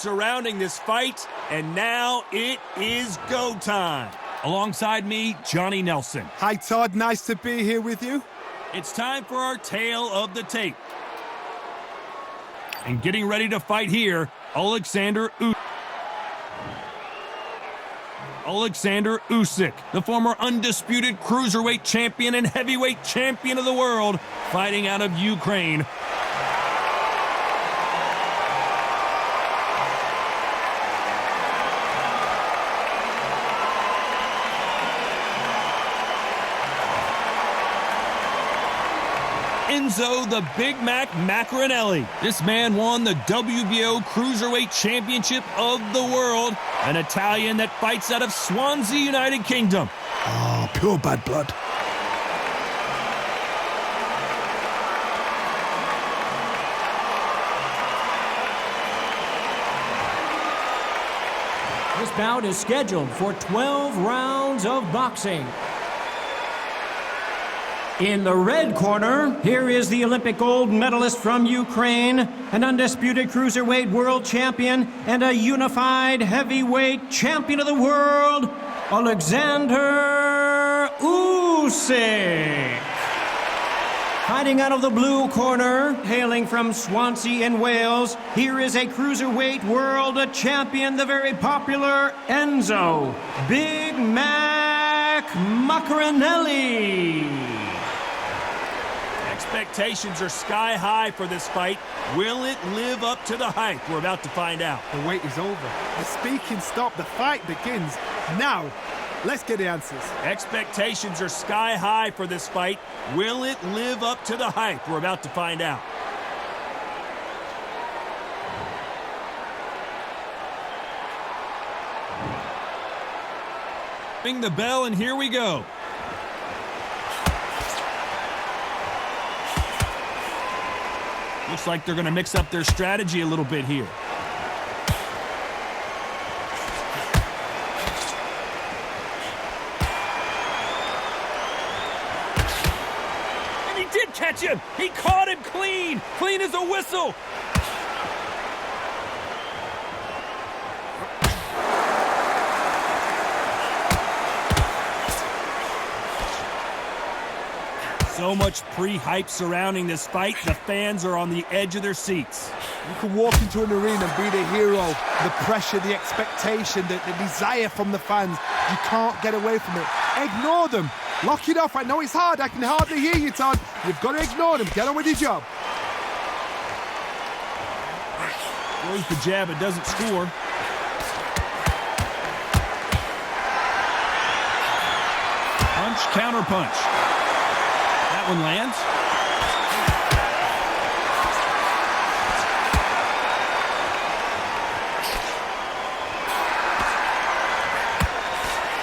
surrounding this fight, and now it is go time. Alongside me, Johnny Nelson. Hi, Todd. Nice to be here with you. It's time for our tale of the tape. And getting ready to fight here, Oleksandr Usyk, the former undisputed cruiserweight champion and heavyweight champion of the world, fighting out of Ukraine. Enzo the Big Mac Maccarinelli. This man won the WBO Cruiserweight Championship of the world, an Italian that fights out of Swansea, United Kingdom. Oh, pure bad blood. This bout is scheduled for 12 rounds of boxing. In the red corner, here is the Olympic gold medalist from Ukraine, an undisputed cruiserweight world champion, and a unified heavyweight champion of the world, Oleksandr Usyk. Fighting out of the blue corner, hailing from Swansea in Wales, here is a cruiserweight world champion, the very popular Enzo Big Mac Maccarinelli. Expectations are sky high for this fight. Will it live up to the hype? We're about to find out. The wait is over. The speaking stopped. The fight begins now. Let's get the answers. Expectations are sky high for this fight. Will it live up to the hype? We're about to find out. Ring the bell, and here we go. Looks like they're going to mix up their strategy a little bit here. And he did catch him. He caught him clean. Clean as a whistle. So much pre-hype surrounding this fight, the fans are on the edge of their seats. You can walk into an arena and be the hero. The pressure, the expectation, the desire from the fans. You can't get away from it. Ignore them. Lock it off. I know it's hard. I can hardly hear you, Todd. You've got to ignore them. Get on with your job. Throws the jab, it doesn't score. Punch, counter punch. One lands.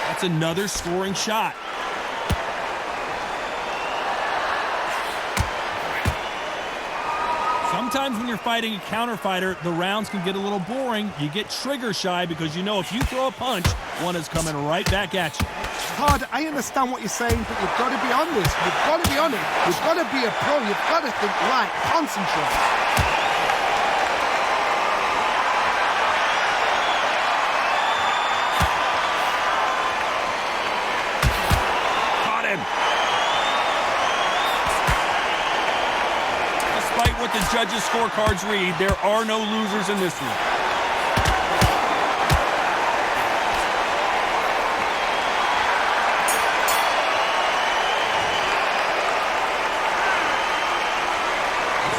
That's another scoring shot. Sometimes when you're fighting a counter fighter, the rounds can get a little boring. You get trigger shy because you know if you throw a punch, one is coming right back at you. Todd, I understand what you're saying, but you've got to be on this. You've got to be on it. You've got to be a pro. You've got to think right. Concentrate. Caught him. Despite what the judges' scorecards read, there are no losers in this one.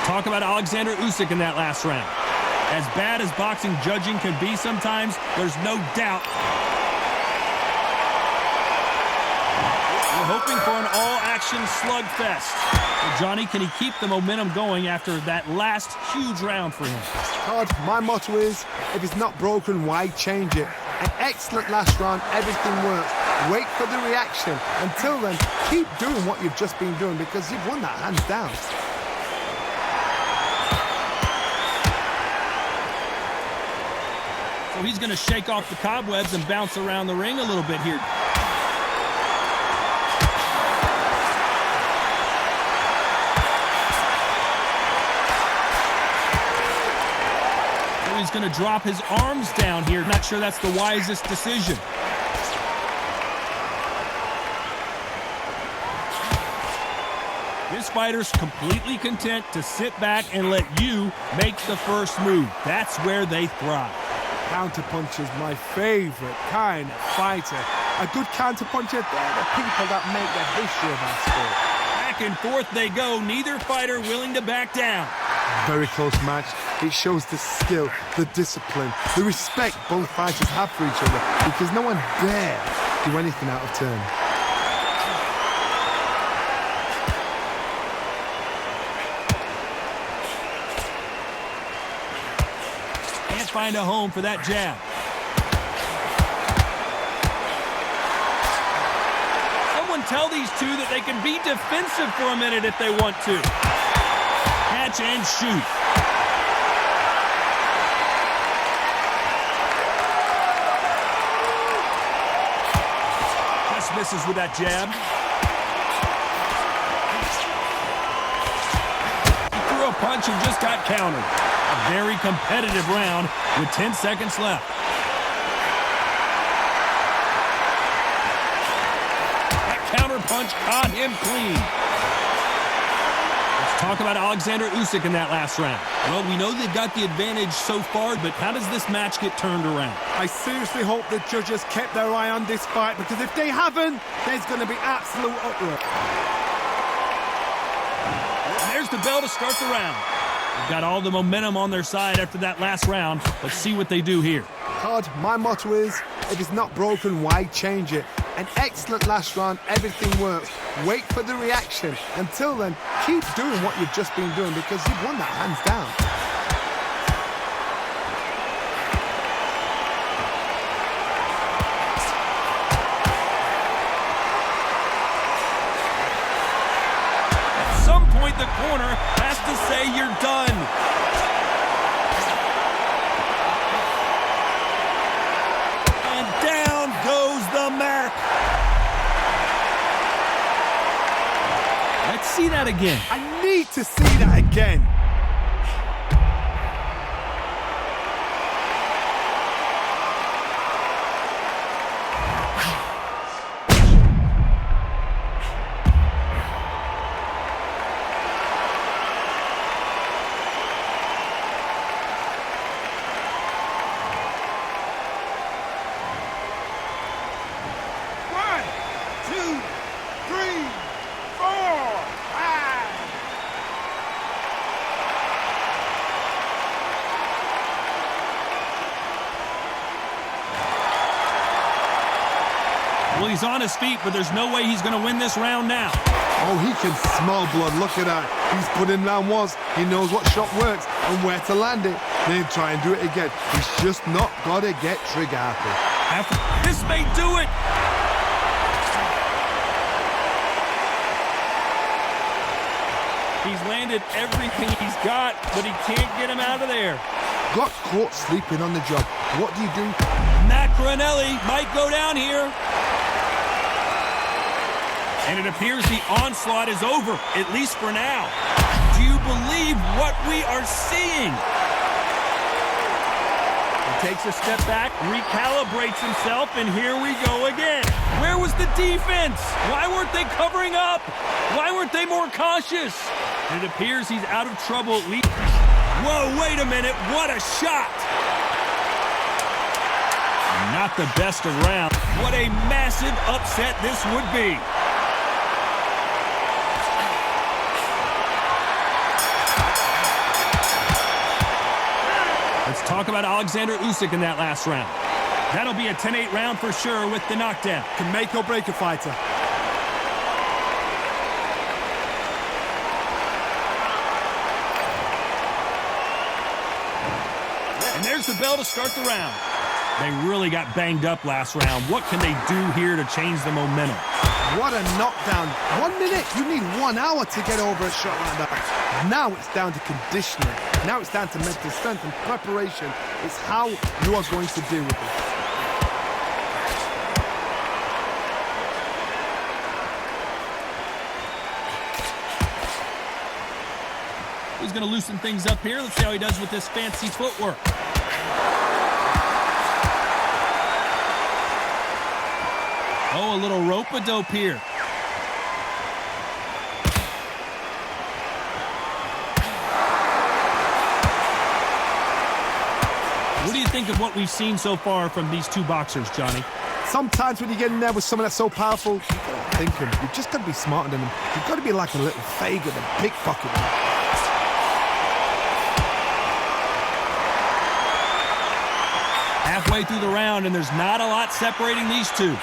Talk about Oleksandr Usyk in that last round. As bad as boxing judging can be sometimes, there's no doubt. We're hoping for an all-action slugfest. So Johnny, can he keep the momentum going after that last huge round for him? Todd, my motto is, if it's not broken, why change it? An excellent last round, everything works. Wait for the reaction. Until then, keep doing what you've just been doing because you've won that hands down. So he's going to shake off the cobwebs and bounce around the ring a little bit here. he's going to drop his arms down here. Not sure that's the wisest decision. This fighter's completely content to sit back and let you make the first move. That's where they thrive. Counterpunch is my favorite kind of fighter. A good counterpuncher, they're the people that make the history of our sport. Back and forth they go, neither fighter willing to back down. Very close match. It shows the skill, the discipline, the respect both fighters have for each other, because no one dare do anything out of turn. Can't find a home for that jab. Someone tell these two that they can be defensive for a minute if they want to. Catch and shoot. Just misses with that jab. He threw a punch and just got countered. A very competitive round with 10 seconds left. That counter punch caught him clean. Let's talk about Oleksandr Usyk in that last round. Well, we know they've got the advantage so far, but how does this match get turned around? I seriously hope the judges kept their eye on this fight, because if they haven't, there's going to be absolute uproar. And there's the bell to start the round. They've got all the momentum on their side after that last round. Let's see what they do here. Todd, my motto is, if it's not broken, why change it? An excellent last round, everything works. Wait for the reaction. Until then, keep doing what you've just been doing, because you've won that hands down. At some point, the corner has to say you're done. And down goes the mark. Let's see that again. I need to see that again. Well, he's on his feet, but there's no way he's going to win this round now. Oh, he can smell blood. Look at that. He's put in round once. He knows what shot works and where to land it. Then try and do it again. He's just not got to get trigger happy. This may do it. He's landed everything he's got, but he can't get him out of there. Got caught sleeping on the job. What do you do? Maccarinelli might go down here. And it appears the onslaught is over, at least for now. Do you believe what we are seeing? He takes a step back, recalibrates himself, and here we go again. Where was the defense? Why weren't they covering up? Why weren't they more cautious? And it appears he's out of trouble at least. Whoa, wait a minute, what a shot! Not the best of rounds. What a massive upset this would be. Let's talk about Oleksandr Usyk in that last round. That'll be a 10-8 round for sure with the knockdown. Can make or break a fighter. And there's the bell to start the round. They really got banged up last round. What can they do here to change the momentum? What a knockdown. 1 minute, you need 1 hour to get over a shot like that. Now it's down to conditioning. Now it's down to mental strength and preparation. It's how you are going to deal with it. He's going to loosen things up here. Let's see how he does with this fancy footwork. Oh, a little rope-a-dope here. What do you think of what we've seen so far from these two boxers, Johnny? Sometimes when you get in there with someone that's so powerful, you've got to think him. You've just got to be smarter than him. You've got to be like a little faggot and pickpocket him. Halfway through the round, and there's not a lot separating these two.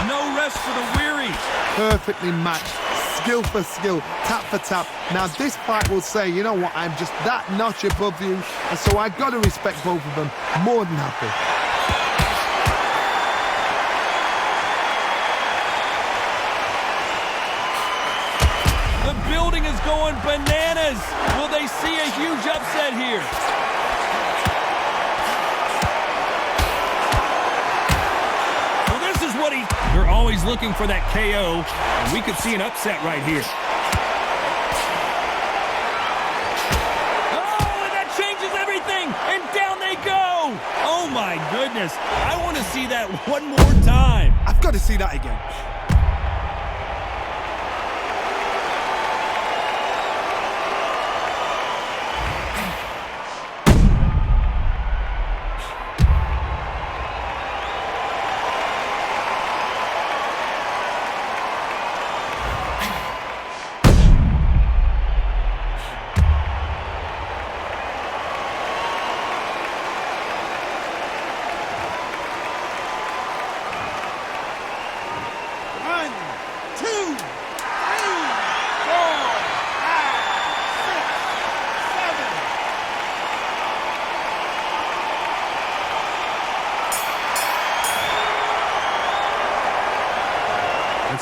No rest for the weary. Perfectly matched, skill for skill, tap for tap. Now this fight will say, you know what, I'm just that notch above you, and so I've got to respect both of them. More than happy. The building is going bananas. Will they see a huge upset here? They're always looking for that KO, and we could see an upset right here. Oh, and that changes everything, and down they go. Oh, my goodness. I want to see that one more time. I've got to see that again.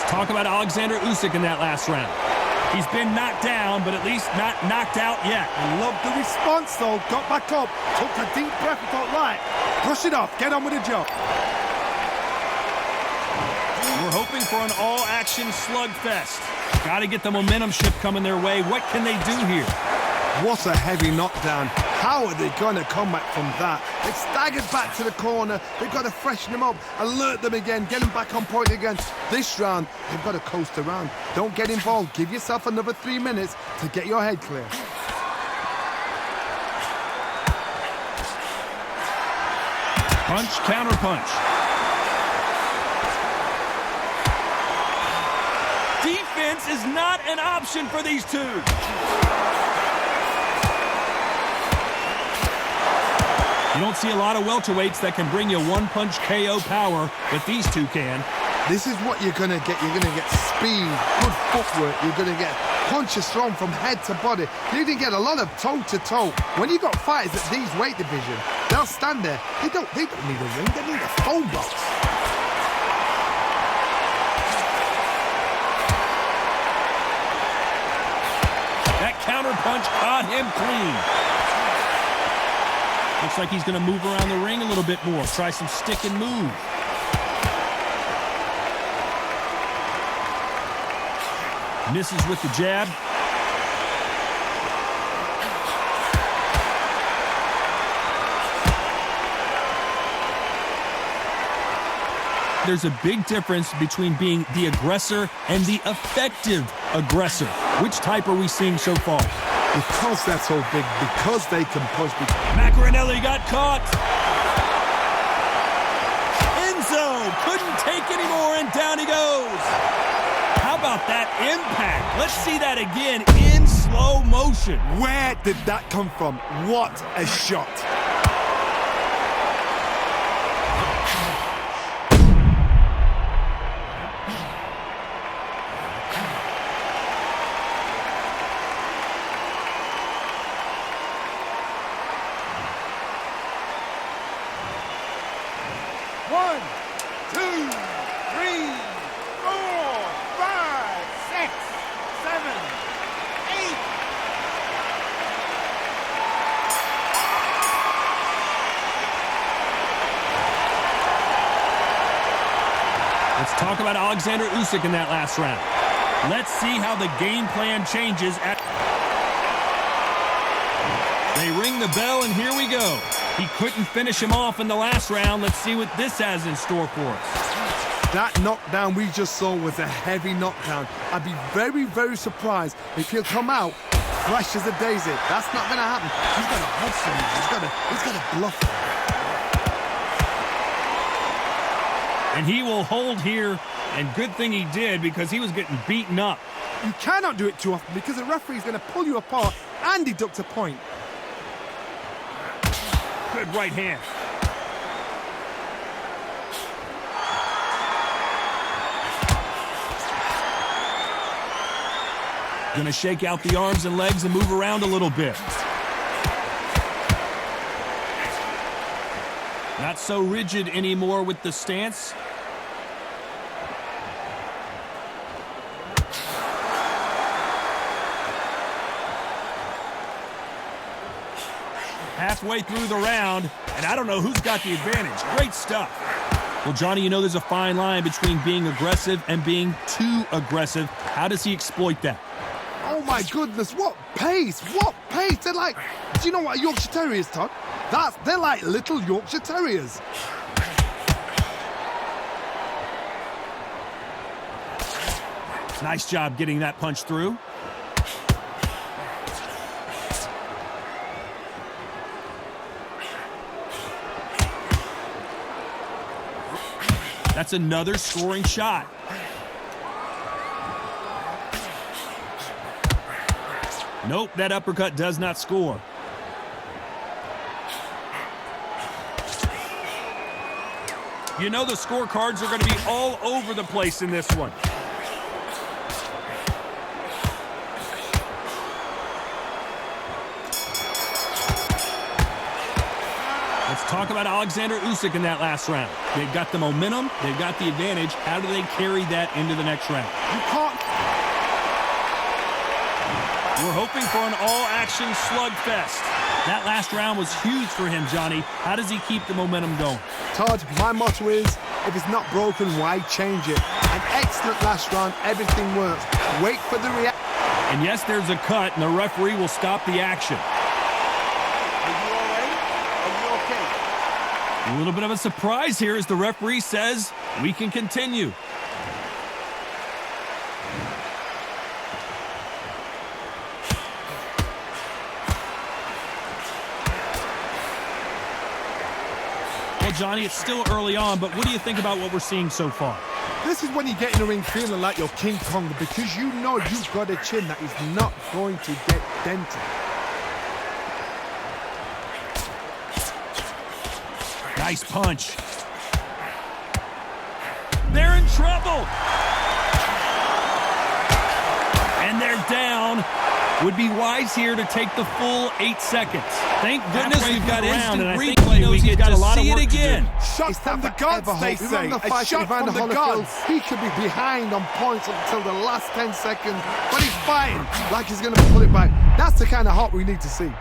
Talk about Oleksandr Usyk in that last round. He's been knocked down, but at least not knocked out yet. I love the response, though. Got back up, took a deep breath, and thought, right, brush it off, get on with the job. We're hoping for an all-action slugfest. Got to get the momentum shift coming their way. What can they do here? What a heavy knockdown. How are they going to come back from that? They've staggered back to the corner. They've got to freshen them up, alert them again, get them back on point again. This round, they've got to coast around. Don't get involved. Give yourself another 3 minutes to get your head clear. Punch, counter punch. Defense is not an option for these two. You don't see a lot of welterweights that can bring you one-punch KO power, but these two can. This is what you're going to get. You're going to get speed, good footwork. You're going to get punches thrown from head to body. You're going to get a lot of toe-to-toe. When you've got fighters at these weight division, they'll stand there. They don't need a ring. They need a phone box. That counter punch caught him clean. Looks like he's going to move around the ring a little bit more. Try some stick and move. Misses with the jab. There's a big difference between being the aggressor and the effective aggressor. Which type are we seeing so far? Because they're so big, because they can punch. Maccarinelli got caught. Enzo couldn't take anymore, and down he goes. How about that impact? Let's see that again in slow motion. Where did that come from? What a shot. One, two, three, 4, 5, 6, 7, 8. Let's talk about Oleksandr Usyk in that last round. Let's see how the game plan changes. They ring the bell, and here we go. He couldn't finish him off in the last round. Let's see what this has in store for us. That knockdown we just saw was a heavy knockdown. I'd be very, very surprised if he'll come out fresh as a daisy. That's not going to happen. He's got to hustle. He's got to bluff. And he will hold here, and good thing he did because he was getting beaten up. You cannot do it too often because the referee's going to pull you apart and deduct a point. Good right hand. Gonna shake out the arms and legs and move around a little bit. Not so rigid anymore with the stance. Halfway through the round, and I don't know who's got the advantage. Great stuff. Well, Johnny, you know there's a fine line between being aggressive and being too aggressive. How does he exploit that? Oh my goodness, what pace, what pace. They're like, do you know what a Yorkshire Terrier is, Todd? They're like little Yorkshire Terriers. Nice job getting that punch through. That's another scoring shot. Nope, that uppercut does not score. You know the scorecards are going to be all over the place in this one. Let's talk about Oleksandr Usyk in that last round. They've got the momentum, they've got the advantage. How do they carry that into the next round? You can't. We're hoping for an all-action slugfest. That last round was huge for him, Johnny. How does he keep the momentum going? Todd, my motto is, if it's not broken, why change it? An excellent last round, everything works. Wait for the reaction. And yes, there's a cut, and the referee will stop the action. Are you all right? Are you okay? A little bit of a surprise here as the referee says we can continue. Well, Johnny, it's still early on, but what do you think about what we're seeing so far? This is when you get in the ring feeling like you're King Kong because you know you've got a chin that is not going to get dented. Nice punch. They're in trouble. And they're down. Would be wise here to take the full 8 seconds. Thank goodness we've got instant replay. He knows he's got a lot of work to do. Shot from the gods, they say. A shot from the gods. He could be behind on points until the last 10 seconds, but he's fighting like he's going to pull it back. That's the kind of heart we need to see.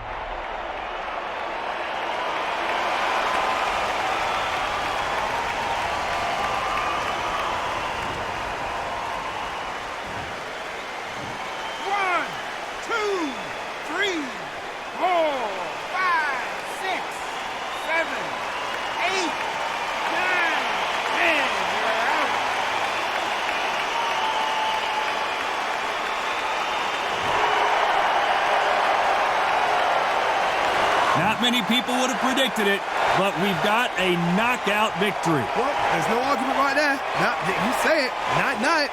Not many people would have predicted it, but we've got a knockout victory. Well, there's no argument right there. You say it. Night, night.